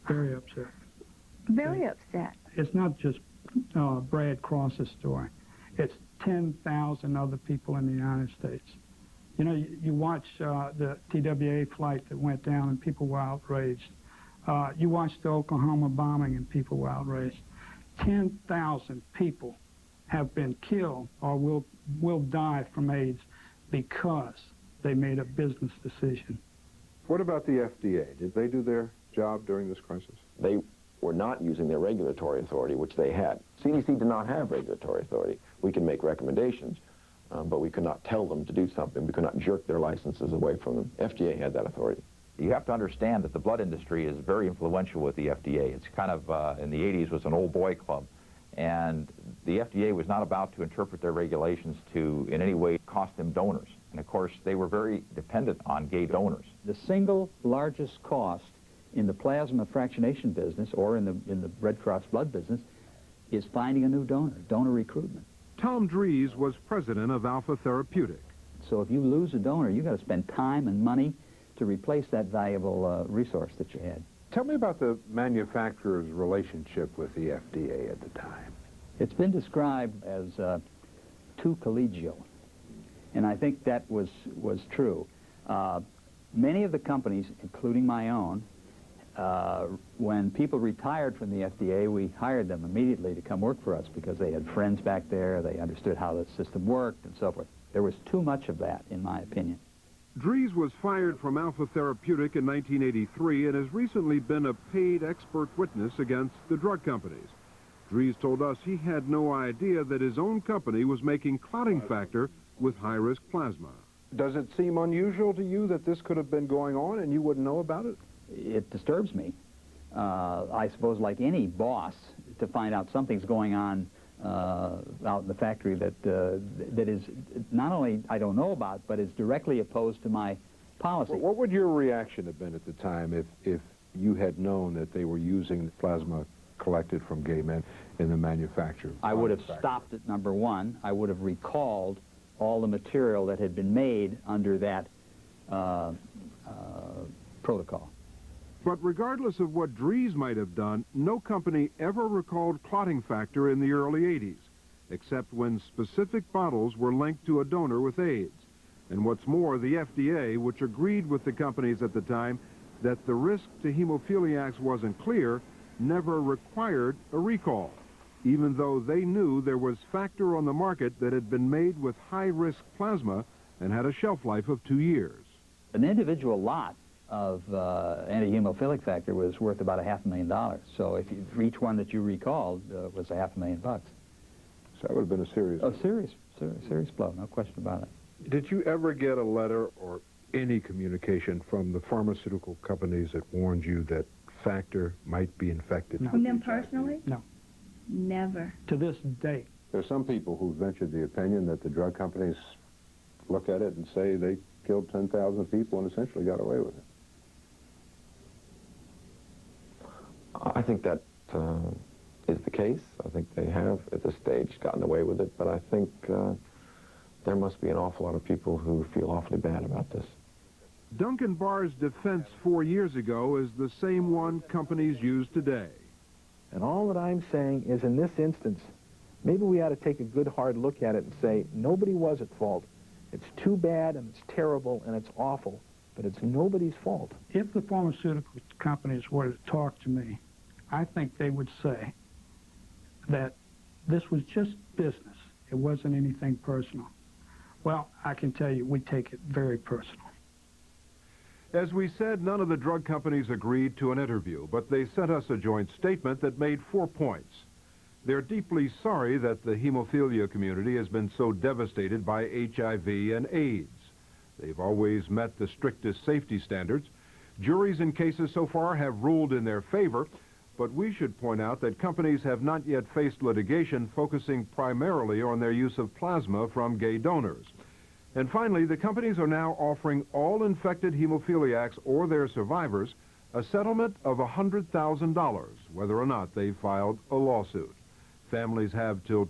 Very upset. Very upset. It's not just Brad Cross's story. It's 10,000 other people in the United States. You know, you watch the TWA flight that went down and people were outraged. You watch the Oklahoma bombing and people were outraged. 10,000 people have been killed or will die from AIDS because they made a business decision. What about the FDA? Did they do their job during this crisis? They were not using their regulatory authority, which they had. CDC did not have regulatory authority. We can make recommendations, but we could not tell them to do something. We could not jerk their licenses away from them. FDA had that authority. You have to understand that the blood industry is very influential with the FDA. It's kind of, in the 80s, was an old boy club. And the FDA was not about to interpret their regulations to, in any way, cost them donors. And, of course, they were very dependent on gay donors. The single largest cost in the plasma fractionation business or in the Red Cross blood business is finding a new donor recruitment. Tom Dries was president of Alpha Therapeutic. So if you lose a donor, you've got to spend time and money to replace that valuable resource that you had. Tell me about the manufacturer's relationship with the FDA at the time. It's been described as too collegial, and I think that was true. Many of the companies, including my own, when people retired from the FDA, we hired them immediately to come work for us because they had friends back there, they understood how the system worked, and so forth. There was too much of that, in my opinion. Dries was fired from Alpha Therapeutic in 1983 and has recently been a paid expert witness against the drug companies. Dries told us he had no idea that his own company was making clotting factor with high-risk plasma. Does it seem unusual to you that this could have been going on and you wouldn't know about it? It disturbs me. I suppose like any boss, to find out something's going on out in the factory that is not only I don't know about, but is directly opposed to my policy. Well, what would your reaction have been at the time if you had known that they were using plasma collected from gay men in the manufacture? I would have stopped at number one. I would have recalled all the material that had been made under that protocol. But regardless of what Dries might have done, no company ever recalled clotting factor in the early 80s, except when specific bottles were linked to a donor with AIDS. And what's more, the FDA, which agreed with the companies at the time that the risk to hemophiliacs wasn't clear, never required a recall, even though they knew there was factor on the market that had been made with high-risk plasma and had a shelf life of 2 years. An individual lot of anti-hemophilic factor was worth about $500,000. So if you, for each one that you recalled was $500,000. So that would have been a serious blow. Serious blow, no question about it. Did you ever get a letter or any communication from the pharmaceutical companies that warned you that factor might be infected? No. From them personally? No. Never. To this day. There's some people who ventured the opinion that the drug companies look at it and say they killed 10,000 people and essentially got away with it. I think that is the case. I think they have, at this stage, gotten away with it, but I think there must be an awful lot of people who feel awfully bad about this. Duncan Barr's defense 4 years ago is the same one companies use today. And all that I'm saying is, in this instance, maybe we ought to take a good hard look at it and say, nobody was at fault. It's too bad, and it's terrible, and it's awful, but it's nobody's fault. If the pharmaceutical companies were to talk to me, I think they would say that this was just business. It wasn't anything personal. Well, I can tell you, we take it very personal. As we said, none of the drug companies agreed to an interview, but they sent us a joint statement that made 4 points. They're deeply sorry that the hemophilia community has been so devastated by HIV and AIDS. They've always met the strictest safety standards. Juries in cases so far have ruled in their favor, but we should point out that companies have not yet faced litigation focusing primarily on their use of plasma from gay donors. And finally, the companies are now offering all infected hemophiliacs or their survivors a settlement of $100,000, whether or not they filed a lawsuit. Families have till